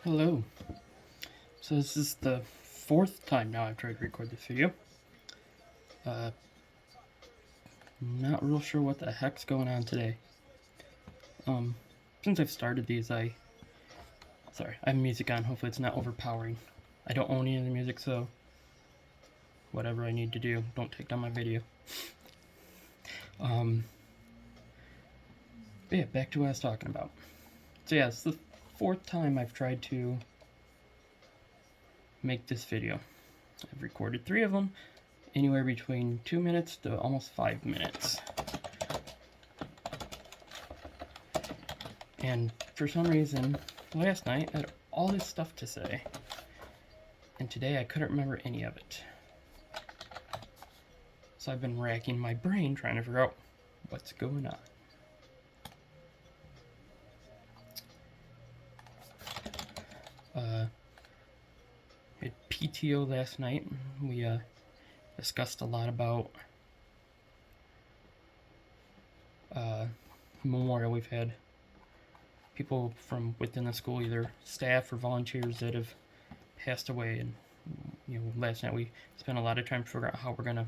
Hello. So this is the fourth time now I've tried to record this video. Not real sure what the heck's going on today. Since I've started these, I have music on. Hopefully it's not overpowering. I don't own any of the music, so whatever I need to do, don't take down my video. But yeah, back to what I was talking about. So yeah, it's the fourth time I've tried to make this video. I've recorded 3 of them, anywhere between 2 minutes to almost 5 minutes. And for some reason, last night I had all this stuff to say, and today I couldn't remember any of it. So I've been racking my brain trying to figure out what's going on. We had PTO last night. We discussed a lot about Memorial. We've had people from within the school, either staff or volunteers, that have passed away. And last night we spent a lot of time to figure out how we're gonna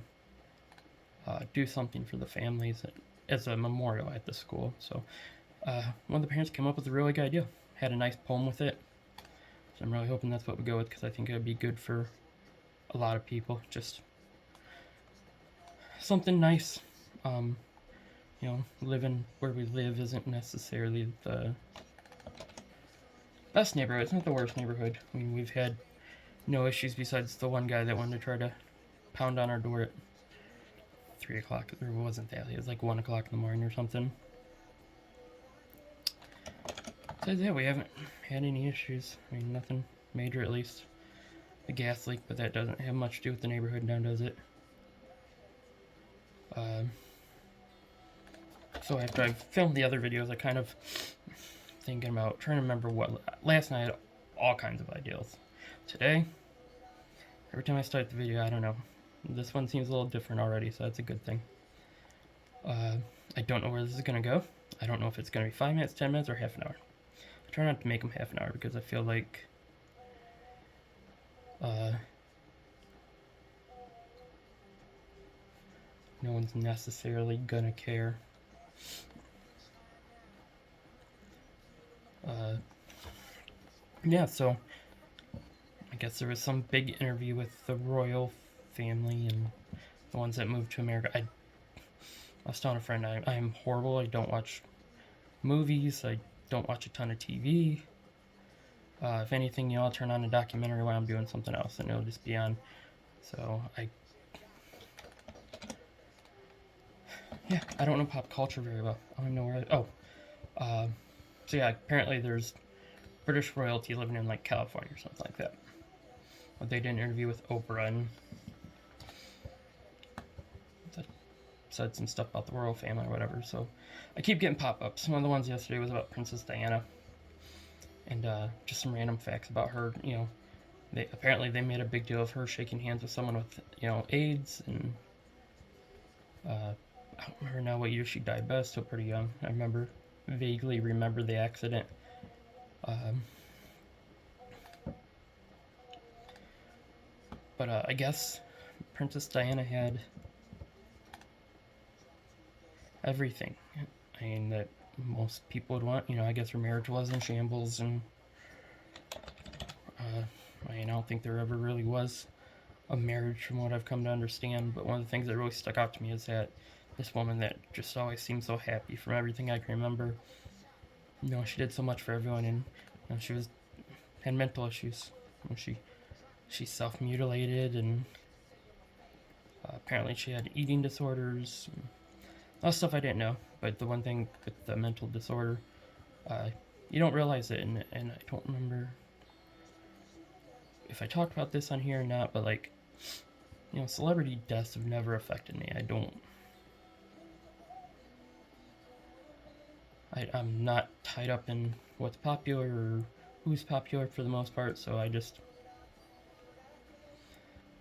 do something for the families as a memorial at the school. So one of the parents came up with a really good idea. Had a nice poem with it. So I'm really hoping that's what we go with, because I think it would be good for a lot of people. Just something nice. Living where we live isn't necessarily the best neighborhood. It's not the worst neighborhood. I mean, we've had no issues besides the one guy that wanted to try to pound on our door at 3 o'clock. Or wasn't that? It was like 1 o'clock in the morning or something. So yeah, we haven't had any issues. I mean, nothing major, at least. The gas leak, but that doesn't have much to do with the neighborhood now, does it? So after I filmed the other videos, I kind of trying to remember what. Last night I had all kinds of ideas. Today, every time I start the video, I don't know. This one seems a little different already, so that's a good thing. I don't know where this is going to go. I don't know if it's going to be 5 minutes, 10 minutes, or half an hour. I try not to make them half an hour, because I feel like no one's necessarily going to care. Yeah, so I guess there was some big interview with the royal family and the ones that moved to America. I was telling a friend I am horrible. I don't watch movies. I don't watch a ton of TV. If anything, I'll turn on a documentary while I'm doing something else, and it'll just be on. So I don't know pop culture very well. I don't know where. So yeah, apparently there's British royalty living in like California or something like that. But they did an interview with Oprah and said some stuff about the royal family or whatever. So I keep getting pop-ups. One of the ones yesterday was about Princess Diana, and just some random facts about her. They made a big deal of her shaking hands with someone with AIDS, and I don't remember now what year she died, but I was still pretty young. I vaguely remember the accident. But I guess Princess Diana had everything. I mean, that most people would want. I guess her marriage was in shambles, and I don't think there ever really was a marriage from what I've come to understand. But one of the things that really stuck out to me is that this woman that just always seemed so happy from everything I can remember, she did so much for everyone, and she had mental issues. She self-mutilated, and apparently she had eating disorders. A lot of stuff I didn't know, but the one thing with the mental disorder, you don't realize it, and I don't remember if I talked about this on here or not, but celebrity deaths have never affected me. I'm not tied up in what's popular or who's popular for the most part, so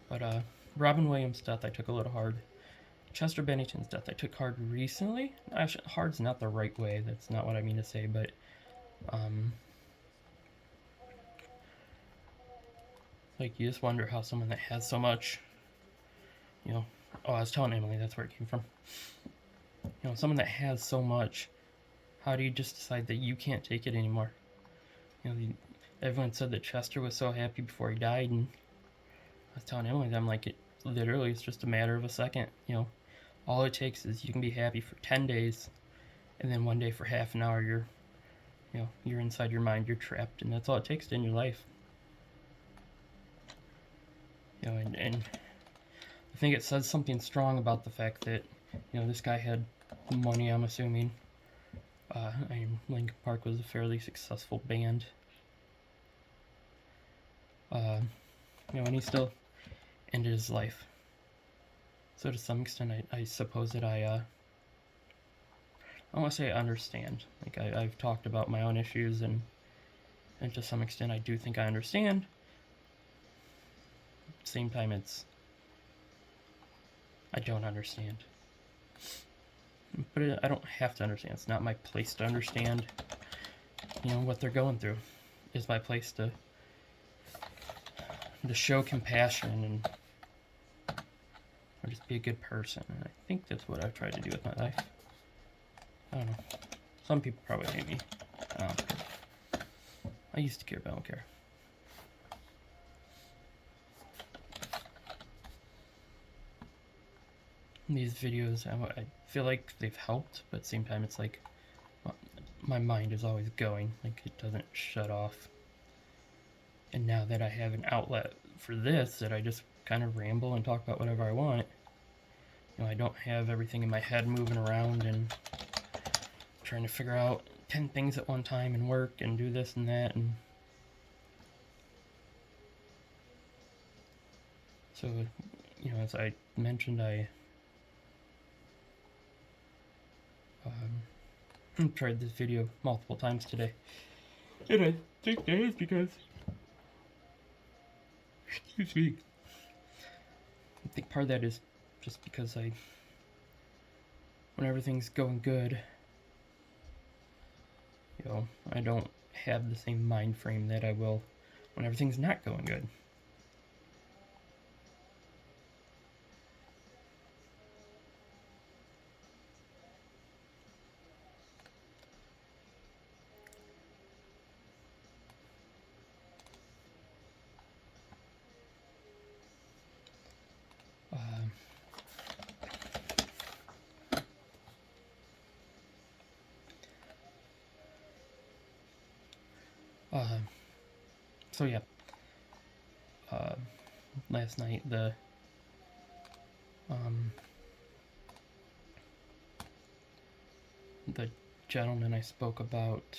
But Robin Williams' death I took a little hard. Chester Bennington's death I took hard recently. Actually, hard's not the right way. That's not what I mean to say, but Like, you just wonder how someone that has so much, you know, oh, I was telling Emily that's where it came from. You know, someone that has so much, how do you just decide that you can't take it anymore? You know, everyone said that Chester was so happy before he died, and I was telling Emily that I'm like, it literally is just a matter of a second. You know, all it takes is you can be happy for 10 days, and then one day for half an hour, you're inside your mind, you're trapped, and that's all it takes to end your life. You know, and I think it says something strong about the fact that, you know, this guy had money, I'm assuming. Linkin Park was a fairly successful band. You know, and he still ended his life. So to some extent, I suppose that I don't want to say I understand. Like, I've talked about my own issues, and to some extent, I do think I understand. At the same time, I don't understand. But I don't have to understand. It's not my place to understand, you know, what they're going through. It's my place to show compassion and or just be a good person. And I think that's what I've tried to do with my life. I don't know. Some people probably hate me. I don't care. I used to care, but I don't care. These videos, I feel like they've helped, but at the same time, it's like my mind is always going. Like, it doesn't shut off. And now that I have an outlet for this, that I just kind of ramble and talk about whatever I want, you know, I don't have everything in my head moving around and trying to figure out 10 things at one time and work and do this and that. And so, you know, as I mentioned, I tried this video multiple times today. And I think that is because, excuse me, I think part of that is just because when everything's going good, you know, I don't have the same mind frame that I will when everything's not going good. So yeah, last night the gentleman I spoke about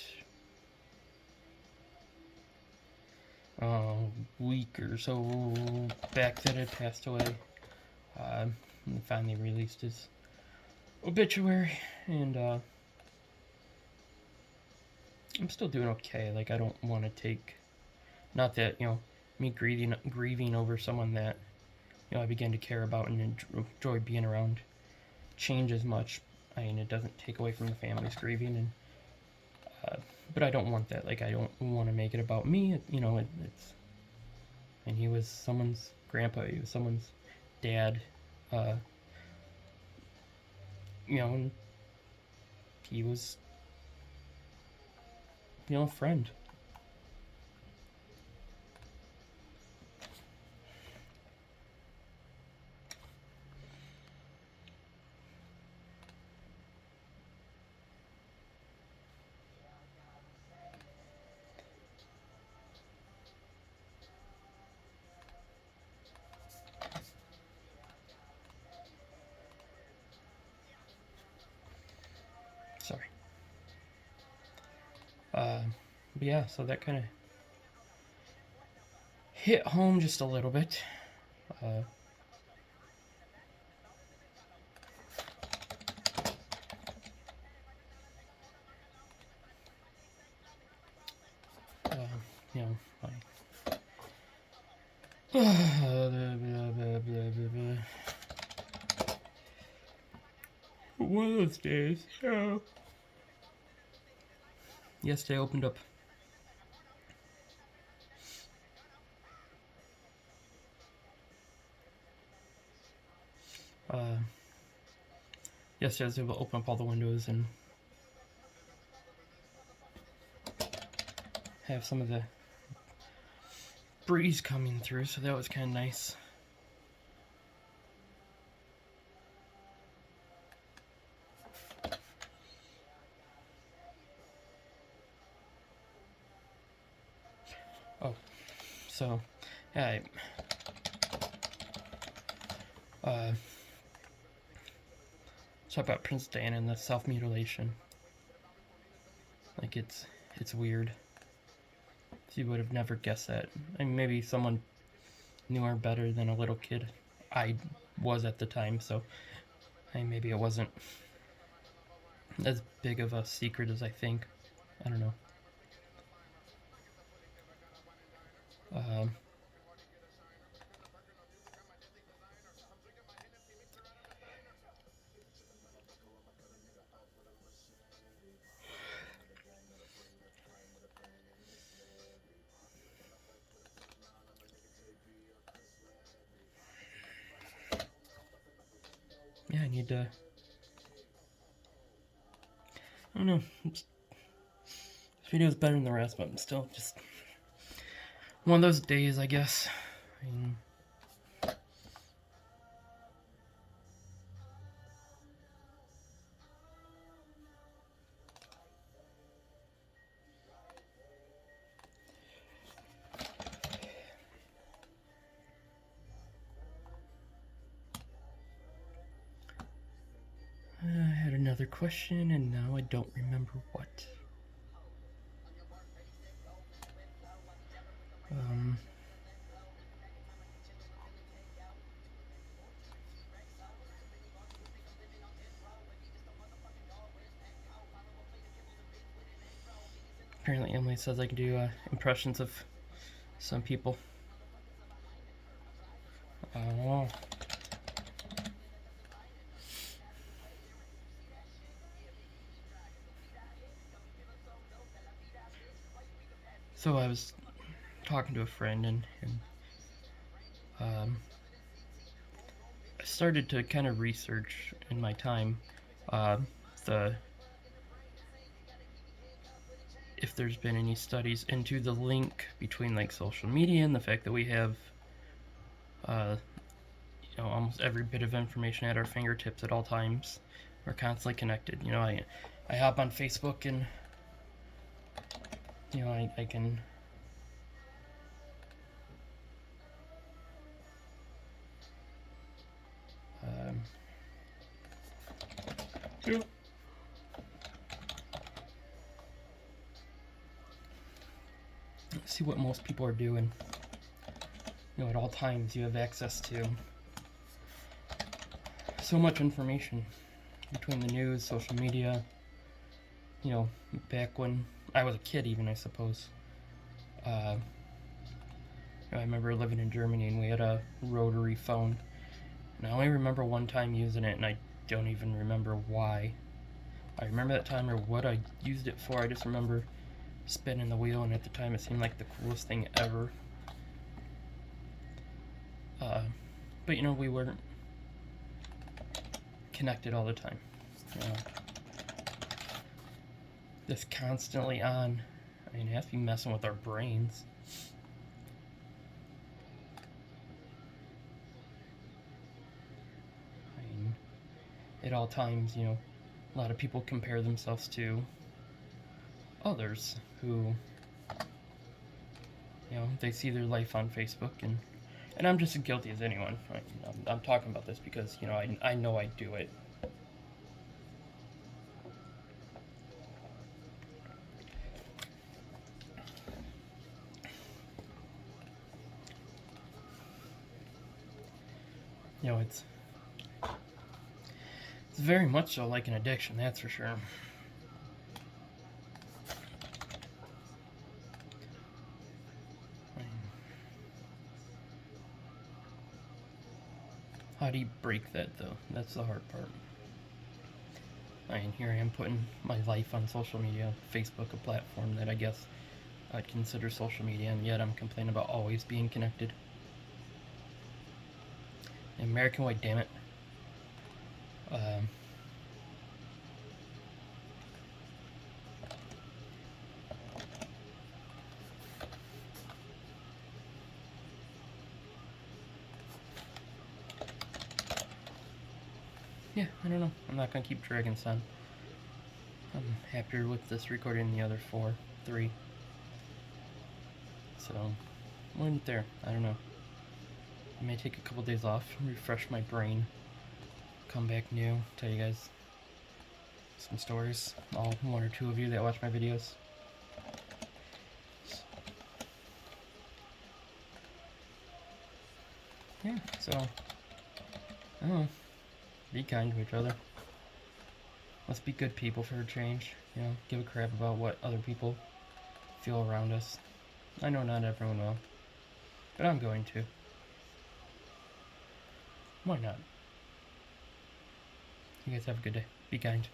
a week or so back that had passed away, finally released his obituary, and I'm still doing okay. Like, I don't want to take, not that, you know, me grieving over someone that, you know, I began to care about and enjoy being around change as much. I mean, it doesn't take away from the family's grieving, and but I don't want that. Like, I don't want to make it about me. You know, it's, and he was someone's grandpa. He was someone's dad. You know, and he was, you know, a friend. Sorry. But yeah, so that kind of hit home just a little bit. You know, one of those days. Oh. Yesterday I opened up yesterday I was able to open up all the windows and have some of the breeze coming through, so that was kind of nice. Oh, so yeah, talk about Prince Diana and the self-mutilation. Like it's weird. You would have never guessed that. I mean, maybe someone knew her better than a little kid. I was at the time, so maybe it wasn't as big of a secret as I think. I don't know. Yeah, I need to. I don't know. This video is better than the rest, but I'm still just one of those days, I guess. I mean, I had another question, and now I don't remember what. Apparently, Emily says I can do impressions of some people. Oh. So I was talking to a friend, and I started to kind of research in my time if there's been any studies into the link between like social media and the fact that we have almost every bit of information at our fingertips at all times. We're constantly connected. I hop on Facebook and I can see what most people are doing. At all times you have access to so much information between the news, social media. Back when I was a kid, even, I suppose. I remember living in Germany and we had a rotary phone. And I only remember one time using it, and I don't even remember why. I remember that time or what I used it for. I just remember spinning the wheel, and at the time it seemed like the coolest thing ever. But we weren't connected all the time. Just constantly on. I mean, it has to be messing with our brains. I mean, at all times, a lot of people compare themselves to others who, they see their life on Facebook, and I'm just as guilty as anyone. I'm talking about this because, I know I do it. It's very much so like an addiction, that's for sure. How do you break that, though? That's the hard part. And here I am putting my life on social media, Facebook, a platform that I guess I'd consider social media, and yet I'm complaining about always being connected. American White, damn it. Um, yeah, I don't know. I'm not gonna keep dragging Sun. I'm happier with this recording than the other three. So, we'll end it there. I don't know. I may take a couple days off, refresh my brain, come back new, tell you guys some stories. All one or two of you that watch my videos. Yeah, so, I don't know. Be kind to each other. Let's be good people for a change. You know, give a crap about what other people feel around us. I know not everyone will, but I'm going to. Why not? You guys have a good day. Be kind.